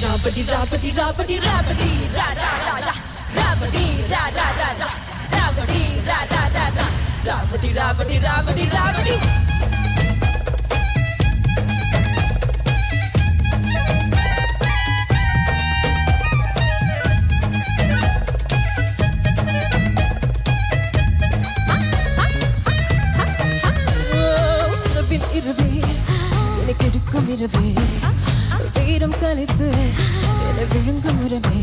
Rabadi, rabadi, rabadi, rabadi, ra ra ra ra. Rabadi, ra ra ra ra. Rabadi, ra ra ra ra. Rabadi, rabadi, rabadi, rabadi. இரவே எனக்கு எடுக்கும் இரவே வீரம் கலைத்து என்னை விழுங்கும் உறவே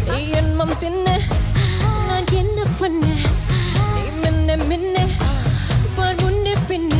நீ என்மம் தின்ன நான் என்ன பண்ண நீ மின்ன மின்ன பார் முன்ன பின்ன